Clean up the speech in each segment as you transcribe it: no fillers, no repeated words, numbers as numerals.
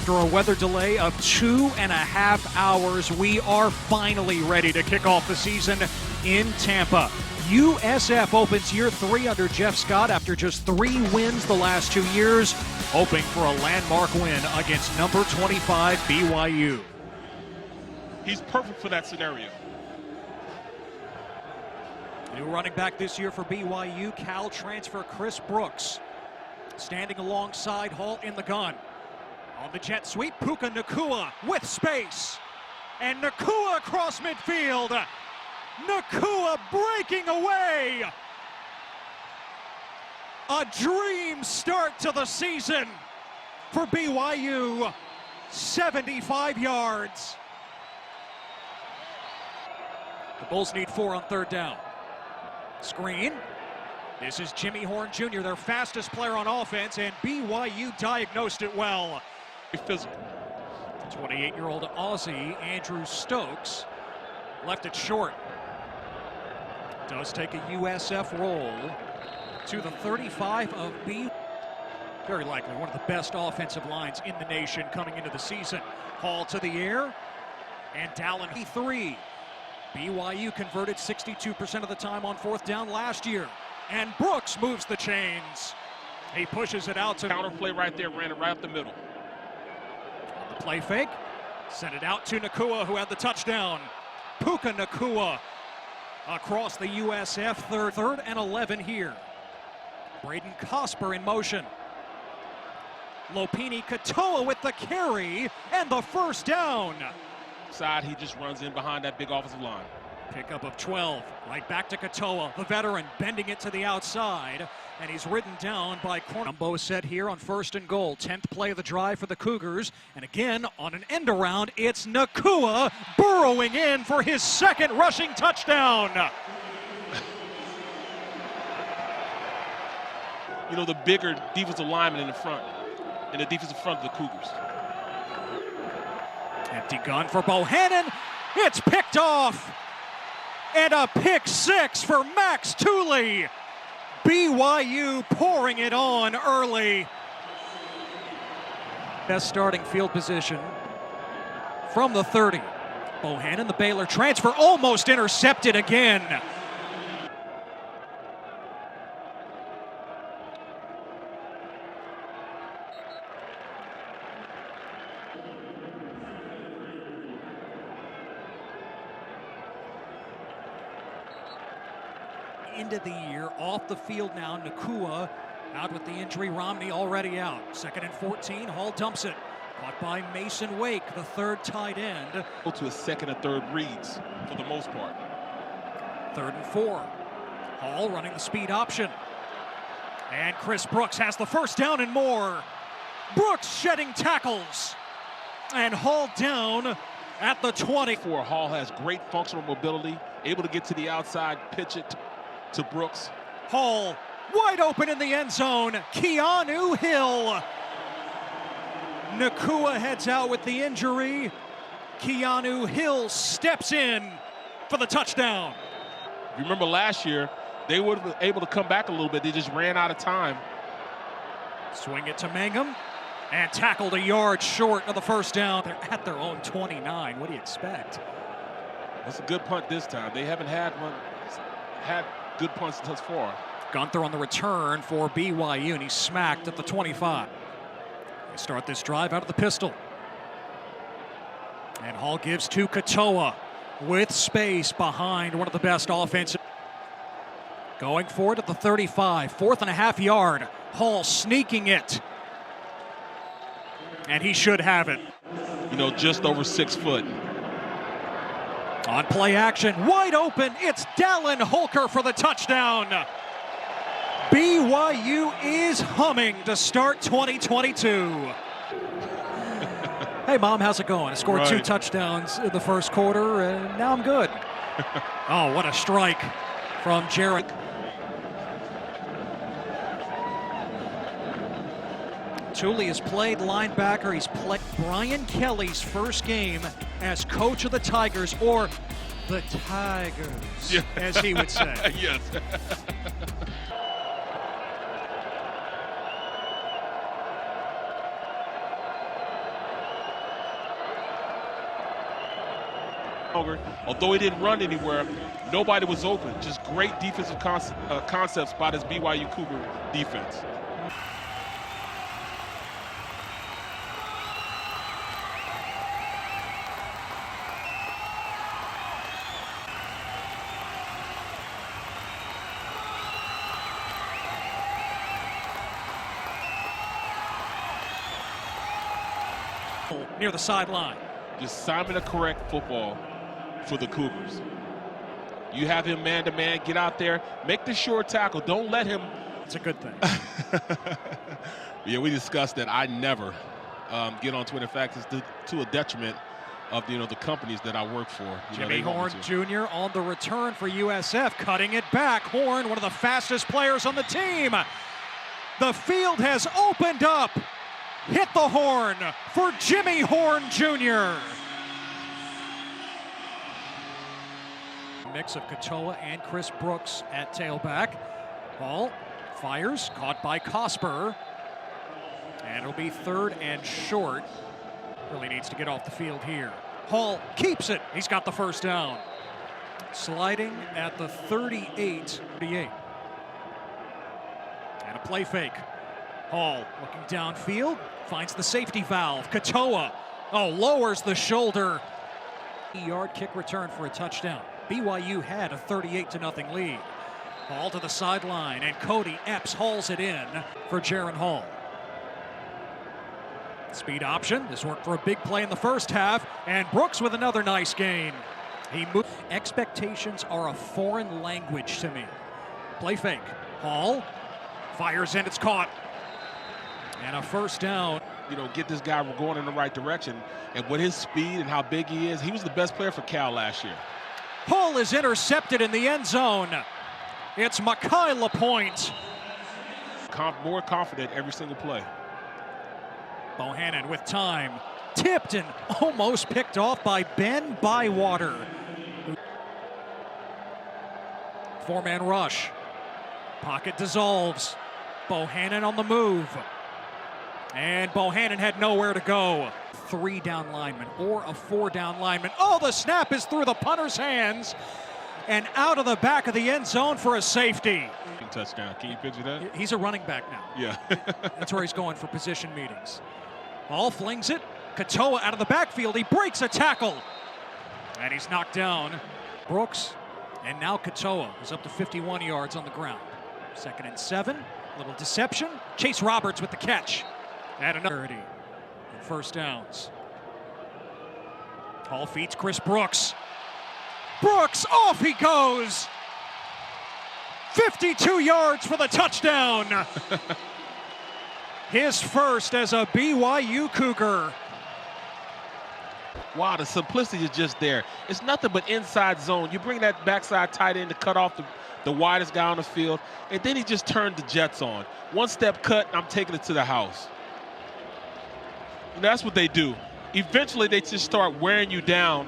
After a weather delay of 2.5 hours, we are finally ready to kick off the season in Tampa. USF opens year 3 under Jeff Scott after just 3 wins the last 2 years, hoping for a landmark win against number 25 BYU. He's perfect for that scenario. New running back this year for BYU, Cal transfer Chris Brooks. Standing alongside Hall in the gun. On the jet sweep, Puka Nacua with space. And Nacua across midfield. Nacua breaking away. A dream start to the season for BYU. 75 yards. The Bulls need 4 on 3rd down. Screen. This is Jimmy Horn Jr., their fastest player on offense, and BYU diagnosed it well. Physical. 28-year-old Aussie Andrew Stokes left it short. Does take a USF roll to the 35 of BYU. Very likely one of the best offensive lines in the nation coming into the season. Hall to the air, and Dallin 3. BYU converted 62% of the time on 4th down last year. And Brooks moves the chains. He pushes it out to counter play right there, ran it right up the middle. On the play fake, sent it out to Nacua, who had the touchdown. Puka Nacua across the USF 3rd and 11 here. Braden Cosper in motion. Lopini Katoa with the carry and the 1st down. Side, he just runs in behind that big offensive line. Pickup of 12, right back to Katoa, the veteran, bending it to the outside, and he's ridden down by corner. Jumbo set here on 1st and goal, 10th play of the drive for the Cougars, and again on an end around, it's Nacua burrowing in for his 2nd rushing touchdown. You know, the bigger defensive lineman in the front, in the defensive front of the Cougars. Empty gun for Bohannon. It's picked off. And a pick 6 for Max Tooley. BYU pouring it on early. Best starting field position from the 30. Bohannon, the Baylor transfer, almost intercepted again. End of the year, off the field now. Nacua out with the injury. Romney already out. 2nd and 14. Hall dumps it. Caught by Mason Wake, the 3rd tight end. Go to his 2nd and 3rd reads for the most part. 3rd and 4. Hall running the speed option. And Chris Brooks has the 1st down and more. Brooks shedding tackles. And Hall down at the 20. Hall has great functional mobility, able to get to the outside, pitch it to Brooks. Hall wide open in the end zone. Keanu Hill. Nacua heads out with the injury. Keanu Hill steps in for the touchdown. You remember last year, they were able to come back a little bit. They just ran out of time. Swing it to Mangum and tackled a yard short of the 1st down. They're at their own 29. What do you expect? That's a good punt this time. They haven't had good punts thus far. Gunther on the return for BYU, and he's smacked at the 25. They start this drive out of the pistol. And Hall gives to Katoa with space behind one of the best offensive. Going forward at the 35, 4.5 yard. Hall sneaking it. And he should have it. You know, just over 6 foot. On play action, wide open, it's Dallin Holker for the touchdown. BYU is humming to start 2022. Hey, Mom, how's it going? I scored 2 touchdowns in the 1st quarter, and now I'm good. Oh, what a strike from Jarrett. Tooley has played linebacker. He's played Brian Kelly's 1st game as coach of the Tigers, or the Tigers, as he would say. Yes. Although he didn't run anywhere, nobody was open. Just great defensive concepts by this BYU Cougar defense. Near the sideline. Just Simon a correct football for the Cougars. You have him man-to-man, get out there, make the short tackle. Don't let him. It's a good thing. Yeah, we discussed that. I never get on Twitter. In fact, it's to a detriment of the companies that I work for. Jimmy Horn Jr. on the return for USF, cutting it back. Horn, one of the fastest players on the team. The field has opened up. Hit the horn for Jimmy Horn Jr. Mix of Katoa and Chris Brooks at tailback. Ball fires, caught by Cosper. And it'll be 3rd and short. Really needs to get off the field here. Hall keeps it. He's got the first down. Sliding at the 38. And a play fake. Hall looking downfield, finds the safety valve. Katoa, lowers the shoulder. Yard kick return for a touchdown. BYU had a 38-0 lead. Hall to the sideline, and Cody Epps hauls it in for Jaron Hall. Speed option. This worked for a big play in the first half, and Brooks with another nice gain. He moved. Expectations are a foreign language to me. Play fake. Hall fires in, it's caught. And a first down. Get this guy going in the right direction. And with his speed and how big he is, he was the best player for Cal last year. Hall is intercepted in the end zone. It's Makai LaPointe. More confident every single play. Bohannon with time. Tipped and almost picked off by Ben Bywater. 4-man rush. Pocket dissolves. Bohannon on the move. And Bohannon had nowhere to go. 3 down linemen or a 4 down lineman. The snap is through the punter's hands and out of the back of the end zone for a safety. Touchdown. Can you picture that? He's a running back now. Yeah. That's where he's going for position meetings. Hall flings it. Katoa out of the backfield. He breaks a tackle. And he's knocked down. Brooks and now Katoa is up to 51 yards on the ground. 2nd and 7. Little deception. Chase Roberts with the catch. At another 30 and first downs. Hall feeds Chris Brooks. Brooks, off he goes. 52 yards for the touchdown. His first as a BYU Cougar. Wow, the simplicity is just there. It's nothing but inside zone. You bring that backside tight end to cut off the widest guy on the field, and then he just turned the jets on. 1-step cut, I'm taking it to the house. That's what they do. Eventually, they just start wearing you down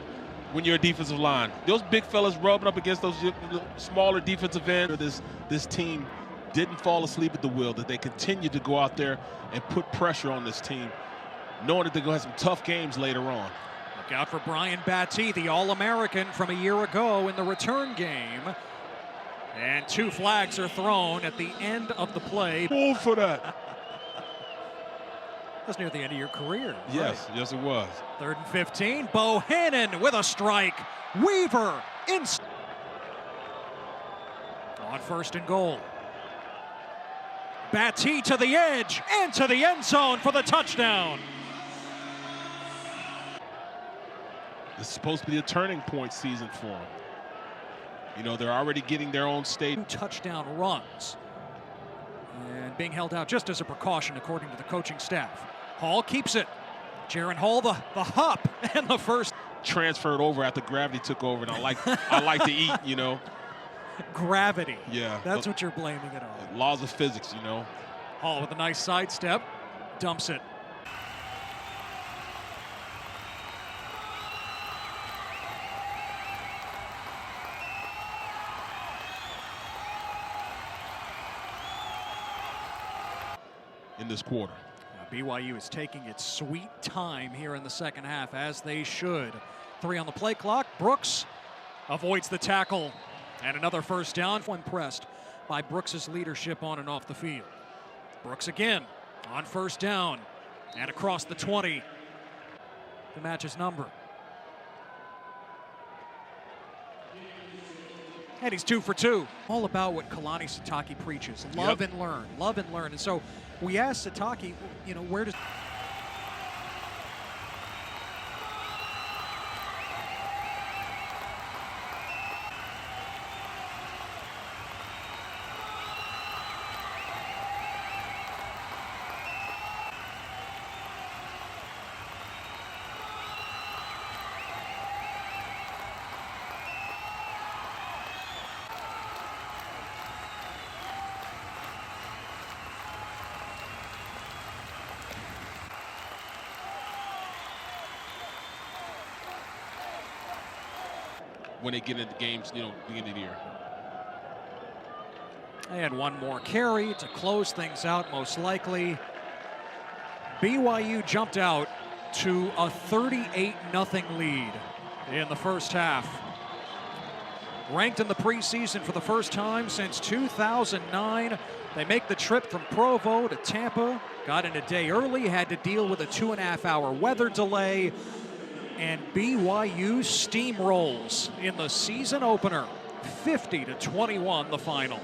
when you're a defensive line. Those big fellas rubbing up against those smaller defensive ends. This team didn't fall asleep at the wheel, that they continued to go out there and put pressure on this team, knowing that they're going to have some tough games later on. Look out for Brian Battie, the All-American from a year ago in the return game. And 2 flags are thrown at the end of the play. Pull for that. That's near the end of your career. Yes, right? Yes it was. 3rd and 15. Bohannon with a strike. Weaver in. On 1st and goal. Battie to the edge and to the end zone for the touchdown. This is supposed to be a turning point season for them. They're already getting their own state. 2 touchdown runs. And being held out just as a precaution, according to the coaching staff. Hall keeps it. Jaron Hall, the hop, and the first. Transferred over after gravity took over, and I like to eat, Gravity. Yeah. That's what you're blaming it on. Laws of physics, Hall with a nice sidestep, dumps it. In this quarter. BYU is taking its sweet time here in the second half, as they should. 3 on the play clock. Brooks avoids the tackle. And another first down. Impressed by Brooks' leadership on and off the field. Brooks again on first down and across the 20 to match his number. And he's 2 for 2. All about what Kalani Sitake preaches. Love and learn. Love and learn. And so we asked Sitake, you know, where does... when they get into games, you know, beginning of the year. And one more carry to close things out, most likely. BYU jumped out to a 38-0 lead in the first half. Ranked in the preseason for the first time since 2009. They make the trip from Provo to Tampa. Got in a day early, had to deal with a 2.5-hour weather delay. And BYU steamrolls in the season opener, 50-21 the final.